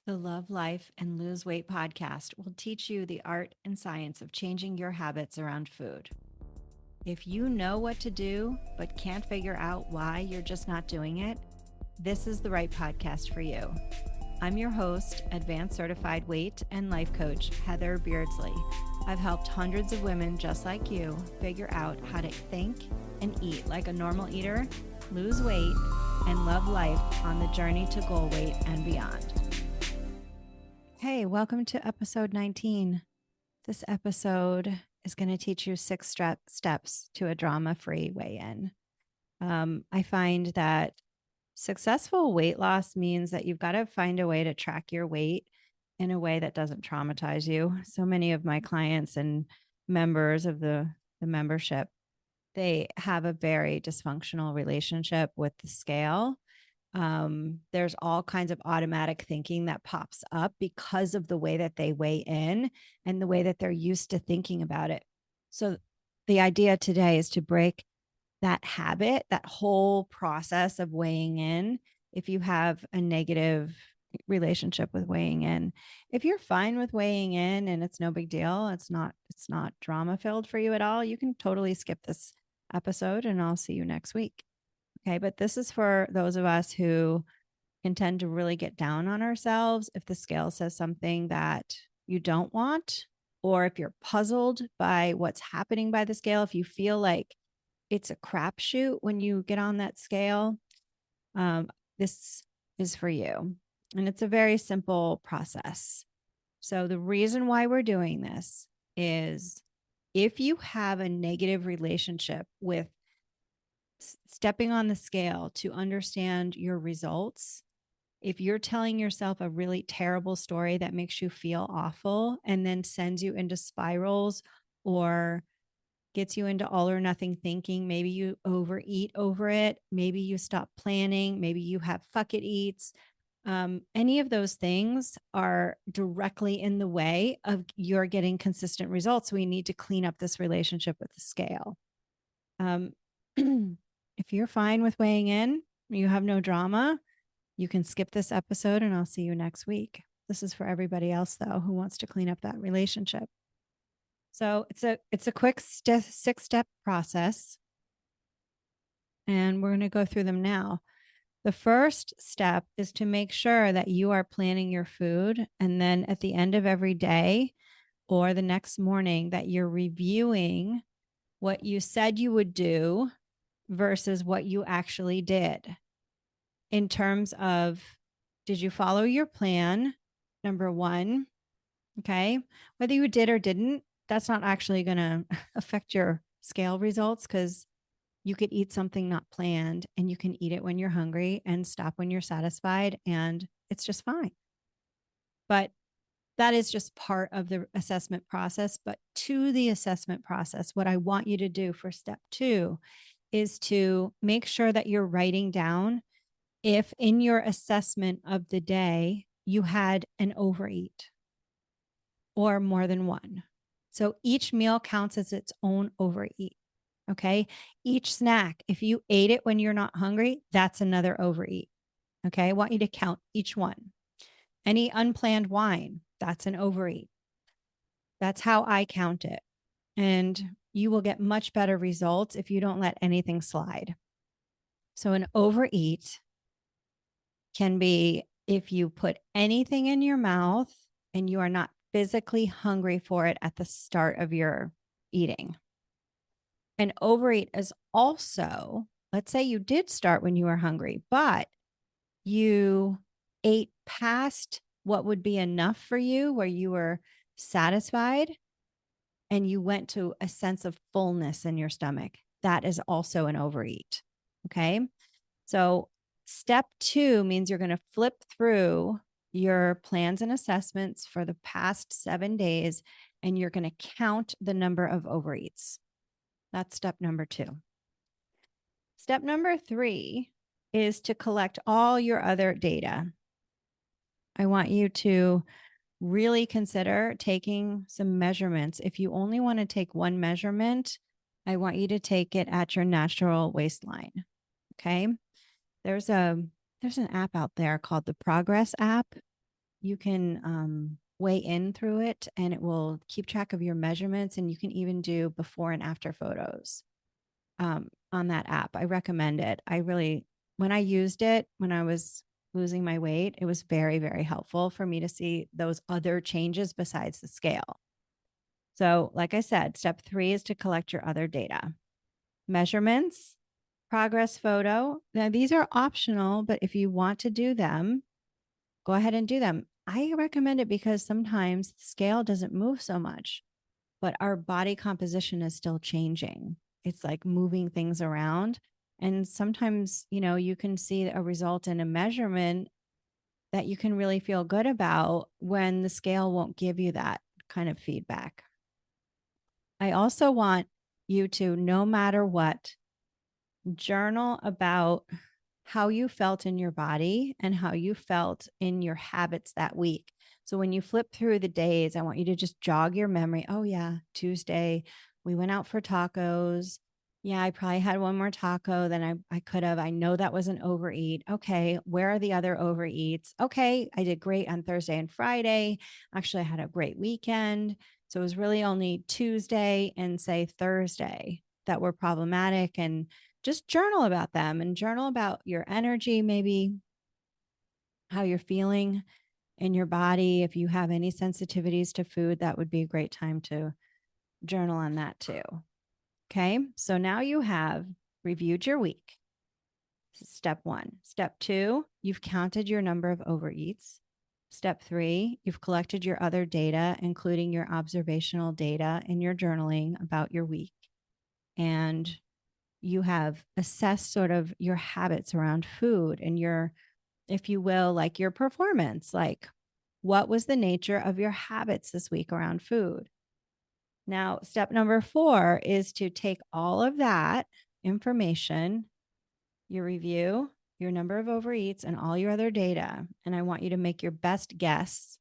The Love, Life, and Lose Weight podcast will teach you the art and science of changing your habits around food. If you know what to do, but can't figure out why you're just not doing it, this is the right podcast for you. I'm your host, Advanced Certified Weight and Life Coach, Heather Beardsley. I've helped hundreds of women just like you figure out how to think and eat like a normal eater, lose weight, and love life on the journey to goal weight and beyond. Hey, welcome to episode 19. This episode is going to teach you 6 steps to a drama-free weigh-in. I find that successful weight loss means that you've got to find a way to track your weight in a way that doesn't traumatize you. So many of my clients and members of the membership, they have a very dysfunctional relationship with the scale. There's all kinds of automatic thinking that pops up because of the way that they weigh in and the way that they're used to thinking about it. So the idea today is to break that habit, that whole process of weighing in. If you have a negative relationship with weighing in, if you're fine with weighing in and it's no big deal, it's not drama filled for you at all, you can totally skip this episode and I'll see you next week. Okay, but this is for those of us who can tend to really get down on ourselves if the scale says something that you don't want, or if you're puzzled by what's happening by the scale, if you feel like it's a crapshoot when you get on that scale, this is for you. And it's a very simple process. So the reason why we're doing this is if you have a negative relationship with stepping on the scale to understand your results, if you're telling yourself a really terrible story that makes you feel awful and then sends you into spirals or gets you into all or nothing thinking, maybe you overeat over it, maybe you stop planning, maybe you have fuck it eats. Any of those things are directly in the way of your getting consistent results. We need to clean up this relationship with the scale. If you're fine with weighing in, you have no drama, you can skip this episode and I'll see you next week. This is for everybody else, though, who wants to clean up that relationship. So it's a quick 6-step process, and we're going to go through them now. The first step is to make sure that you are planning your food, and then at the end of every day or the next morning that you're reviewing what you said you would do versus what you actually did. In terms of, did you follow your plan? Number one, okay? Whether you did or didn't, that's not actually going to affect your scale results because you could eat something not planned and you can eat it when you're hungry and stop when you're satisfied, and it's just fine. But that is just part of the assessment process. But to the assessment process, what I want you to do for step 2 is to make sure that you're writing down if in your assessment of the day you had an overeat or more than one. So each meal counts as its own overeat. Okay. Each snack, if you ate it when you're not hungry, that's another overeat. Okay. I want you to count each one. Any unplanned wine, that's an overeat. That's how I count it. And you will get much better results if you don't let anything slide. So an overeat can be if you put anything in your mouth and you are not physically hungry for it at the start of your eating. An overeat is also, let's say you did start when you were hungry, but you ate past what would be enough for you, where you were satisfied and you went to a sense of fullness in your stomach. That is also an overeat. Okay. So step 2 means you're going to flip through your plans and assessments for the past 7 days, and you're going to count the number of overeats. That's step number 2. Step number 3 is to collect all your other data. I want you to really consider taking some measurements. If you only want to take one measurement, I want you to take it at your natural waistline. Okay. There's an app out there called the Progress app. you can weigh in through it, and it will keep track of your measurements. And you can even do before and after photos on that app. I recommend it. When I used it, when I was losing my weight, it was very, very helpful for me to see those other changes besides the scale. So, like I said, step 3 is to collect your other data, measurements, progress photo. Now, these are optional, but if you want to do them, go ahead and do them. I recommend it because sometimes the scale doesn't move so much, but our body composition is still changing. It's like moving things around. And sometimes, you can see a result in a measurement that you can really feel good about when the scale won't give you that kind of feedback. I also want you to, no matter what, journal about how you felt in your body and how you felt in your habits that week. So when you flip through the days, I want you to just jog your memory. Oh, yeah, Tuesday, we went out for tacos. Yeah, I probably had one more taco than I could have. I know that was an overeat. Okay, where are the other overeats? Okay, I did great on Thursday and Friday. Actually, I had a great weekend. So it was really only Tuesday and say Thursday that were problematic. And just journal about them and journal about your energy, maybe how you're feeling in your body. If you have any sensitivities to food, that would be a great time to journal on that too. Okay. So now you have reviewed your week. Step 1. Step 2, you've counted your number of overeats. Step 3, you've collected your other data, including your observational data in your journaling about your week. And you have assessed sort of your habits around food and your, if you will, like your performance, like what was the nature of your habits this week around food. Now, step number 4 is to take all of that information, your review, your number of overeats, and all your other data. And I want you to make your best guess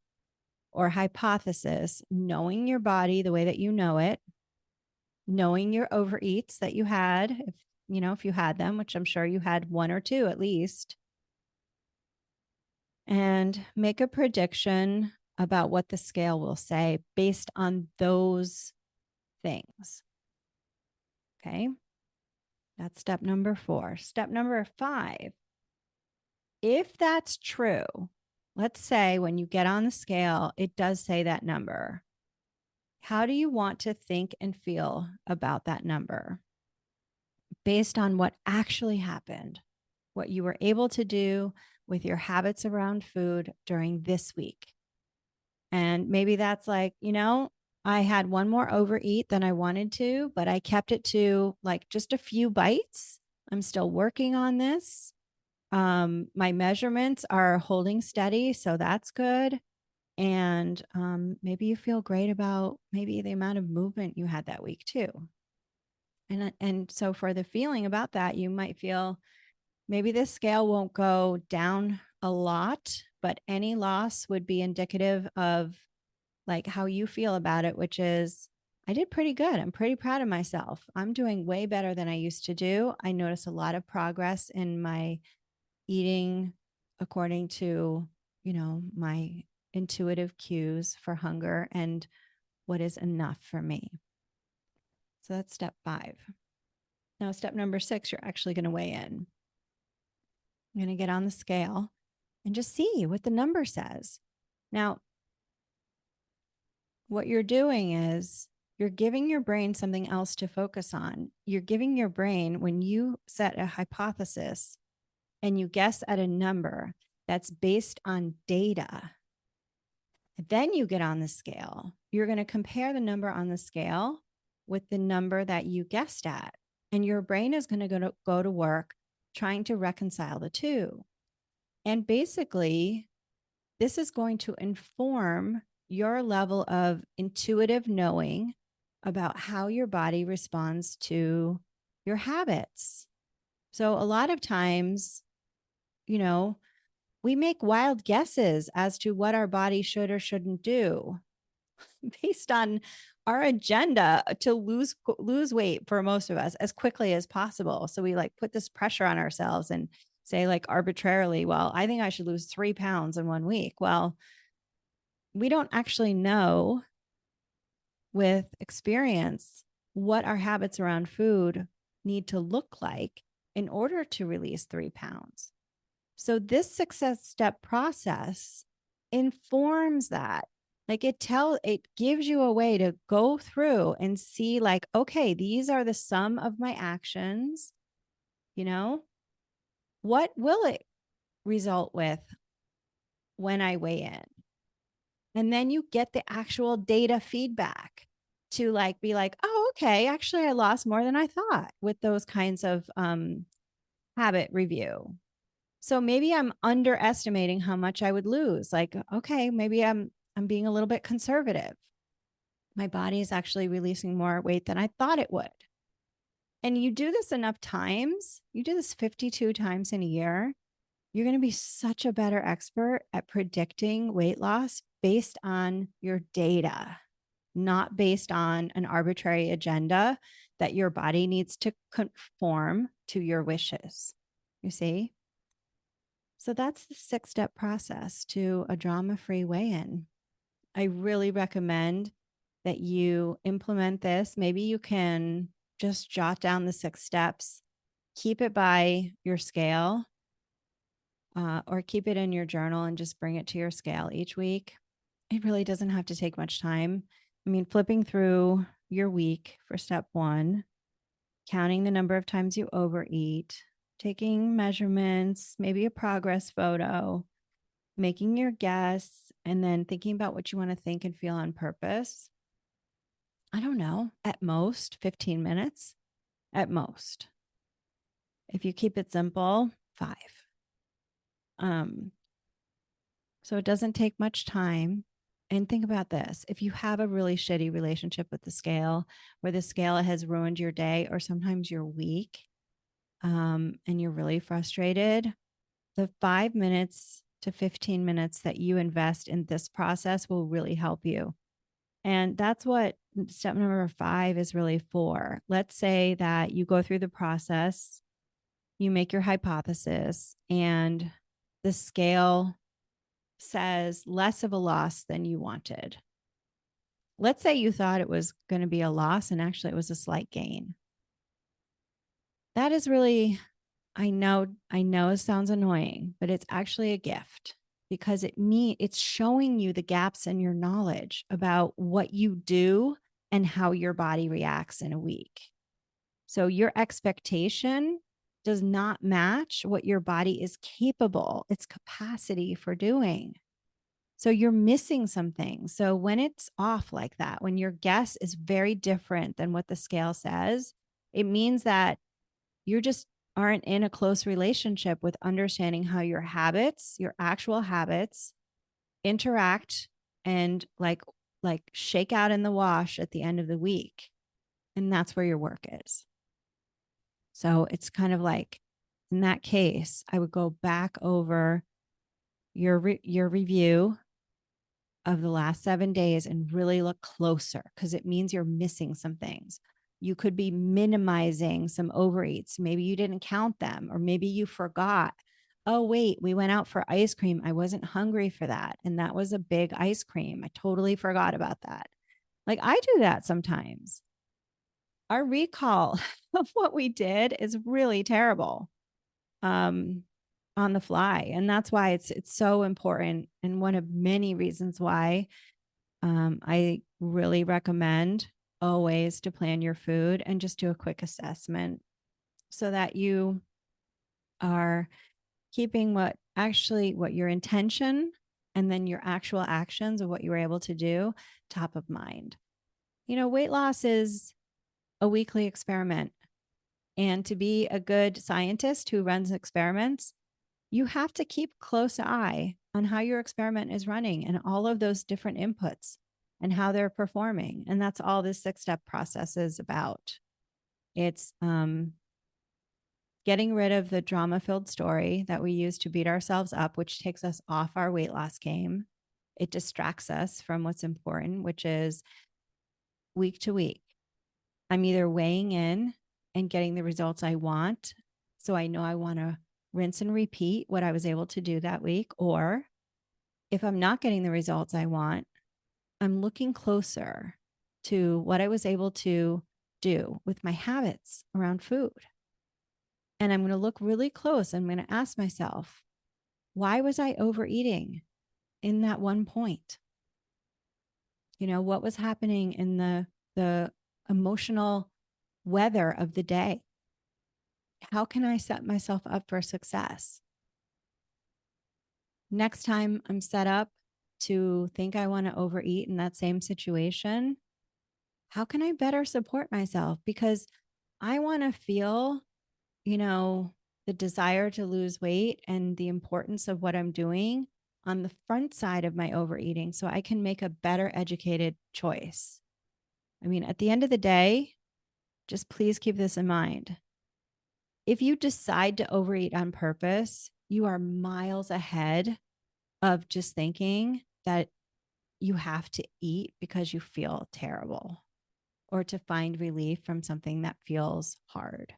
or hypothesis, knowing your body the way that you know it, knowing your overeats that you had, if you had them, which I'm sure you had 1 or 2 at least, and make a prediction about what the scale will say based on those things. Okay. That's step number 4. Step number 5. If that's true, let's say when you get on the scale, it does say that number. How do you want to think and feel about that number based on what actually happened, what you were able to do with your habits around food during this week? And maybe that's like, I had one more overeat than I wanted to, but I kept it to like just a few bites. I'm still working on this. My measurements are holding steady, so that's good. And maybe you feel great about maybe the amount of movement you had that week too. And so for the feeling about that, you might feel maybe this scale won't go down a lot, but any loss would be indicative of like how you feel about it, which is, I did pretty good. I'm pretty proud of myself. I'm doing way better than I used to do. I notice a lot of progress in my eating according to, my intuitive cues for hunger and what is enough for me. So that's step 5. Now, step number 6, you're actually going to weigh in. I'm going to get on the scale and just see what the number says. Now, what you're doing is you're giving your brain something else to focus on. You're giving your brain, when you set a hypothesis and you guess at a number that's based on data, then you get on the scale. You're going to compare the number on the scale with the number that you guessed at. And your brain is going to go to work trying to reconcile the two. And basically, this is going to inform your level of intuitive knowing about how your body responds to your habits. So a lot of times, we make wild guesses as to what our body should or shouldn't do based on our agenda to lose weight for most of us as quickly as possible. So we like put this pressure on ourselves and say like arbitrarily, well, I think I should lose 3 pounds in 1 week. Well, we don't actually know with experience what our habits around food need to look like in order to release 3 pounds. So this success step process informs that. Like it gives you a way to go through and see like, okay, these are the sum of my actions, you know, what will it result with when I weigh in? And then you get the actual data feedback to like be like, oh, okay, actually I lost more than I thought with those kinds of habit review. So maybe I'm underestimating how much I would lose. Like, okay, maybe I'm being a little bit conservative. My body is actually releasing more weight than I thought it would. And you do this enough times, you do this 52 times in a year, you're going to be such a better expert at predicting weight loss based on your data, not based on an arbitrary agenda that your body needs to conform to your wishes. You see? So that's the 6-step process to a drama-free weigh-in. I really recommend that you implement this. Maybe you can just jot down the 6 steps, keep it by your scale, or keep it in your journal and just bring it to your scale each week. It really doesn't have to take much time. I mean, flipping through your week for step 1, counting the number of times you overeat, taking measurements, maybe a progress photo, making your guess, and then thinking about what you want to think and feel on purpose. I don't know, at most 15 minutes, at most. If you keep it simple, 5. So it doesn't take much time. And think about this. If you have a really shitty relationship with the scale, where the scale has ruined your day or sometimes your week, and you're really frustrated, the 5 minutes to 15 minutes that you invest in this process will really help you. And that's what step number 5 is really for. Let's say that you go through the process, you make your hypothesis, and the scale says less of a loss than you wanted. Let's say you thought it was going to be a loss and actually it was a slight gain. That is really, I know it sounds annoying, but it's actually a gift because it's showing you the gaps in your knowledge about what you do and how your body reacts in a week. So your expectation does not match what your body is capable, its capacity for doing. So you're missing something. So when it's off like that, when your guess is very different than what the scale says, it means that you just aren't in a close relationship with understanding how your habits, your actual habits, interact and like shake out in the wash at the end of the week. And that's where your work is. So it's kind of like, in that case, I would go back over your review of the last 7 days and really look closer because it means you're missing some things. You could be minimizing some overeats. Maybe you didn't count them, or maybe you forgot. Oh, wait, we went out for ice cream. I wasn't hungry for that. And that was a big ice cream. I totally forgot about that. Like I do that sometimes. Our recall of what we did is really terrible on the fly. And that's why it's so important. And one of many reasons why I really recommend always to plan your food and just do a quick assessment so that you are keeping what your intention and then your actual actions of what you were able to do top of mind. Weight loss is a weekly experiment. And to be a good scientist who runs experiments, you have to keep a close eye on how your experiment is running and all of those different inputs and how they're performing. And that's all this 6-step process is about. It's getting rid of the drama-filled story that we use to beat ourselves up, which takes us off our weight loss game. It distracts us from what's important, which is week to week. I'm either weighing in and getting the results I want, so I know I want to rinse and repeat what I was able to do that week, or If I'm not getting the results I want, I'm looking closer to what I was able to do with my habits around food. And I'm going to look really close. I'm going to ask myself, why was I overeating in that one point? What was happening in the emotional weather of the day? How can I set myself up for success? Next time I'm set up to think I want to overeat in that same situation, how can I better support myself? Because I want to feel, the desire to lose weight and the importance of what I'm doing on the front side of my overeating so I can make a better educated choice. I mean, at the end of the day, just please keep this in mind. If you decide to overeat on purpose, you are miles ahead of just thinking that you have to eat because you feel terrible or to find relief from something that feels hard.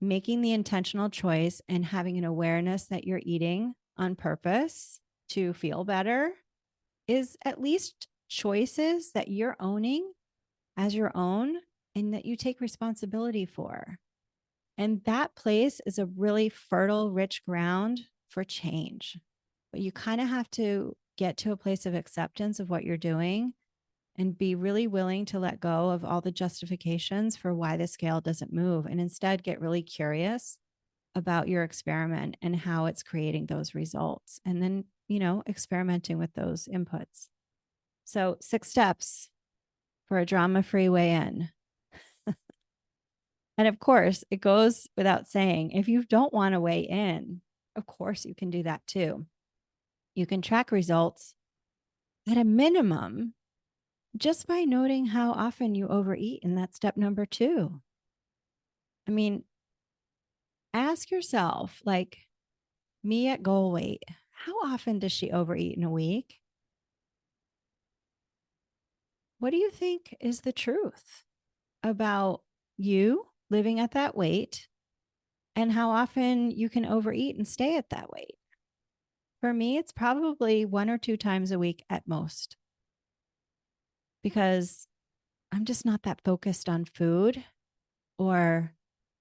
Making the intentional choice and having an awareness that you're eating on purpose to feel better is at least choices that you're owning as your own and that you take responsibility for. And that place is a really fertile, rich ground for change. But you kind of have to get to a place of acceptance of what you're doing and be really willing to let go of all the justifications for why the scale doesn't move and instead get really curious about your experiment and how it's creating those results. And then, experimenting with those inputs. So 6 steps for a drama-free weigh in. And of course, it goes without saying, if you don't want to weigh in, of course you can do that too. You can track results at a minimum just by noting how often you overeat in that step number 2. I mean, ask yourself, like me at goal weight, how often does she overeat in a week? What do you think is the truth about you living at that weight and how often you can overeat and stay at that weight? For me, it's probably 1 or 2 times a week at most, because I'm just not that focused on food or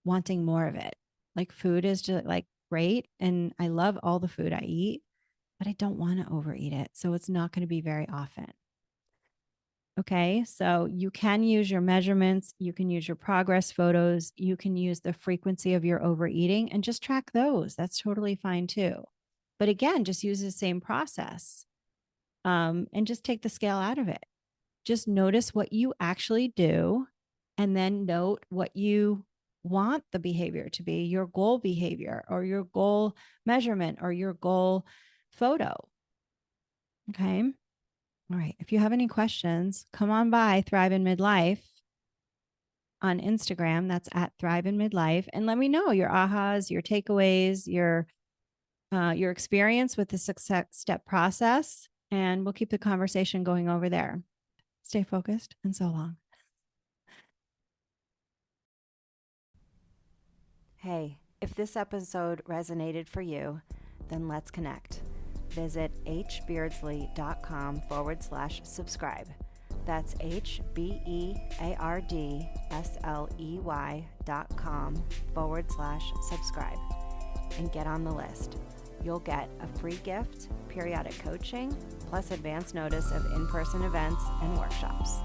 wanting more of it. Like food is just like great. And I love all the food I eat, but I don't want to overeat it. So it's not going to be very often. Okay. So you can use your measurements. You can use your progress photos. You can use the frequency of your overeating and just track those. That's totally fine too. But again, just use the same process and just take the scale out of it. Just notice what you actually do and then note what you want the behavior to be, your goal behavior or your goal measurement or your goal photo. Okay. All right. If you have any questions, come on by Thrive in Midlife on Instagram. That's at Thrive in Midlife. And let me know your ahas, your takeaways, your experience with the 6-step process. And we'll keep the conversation going over there. Stay focused and so long. Hey, if this episode resonated for you, then let's connect. Visit hbeardsley.com/subscribe. That's HBEARDSLEY.com/subscribe and get on the list. You'll get a free gift, periodic coaching, plus advance notice of in-person events and workshops.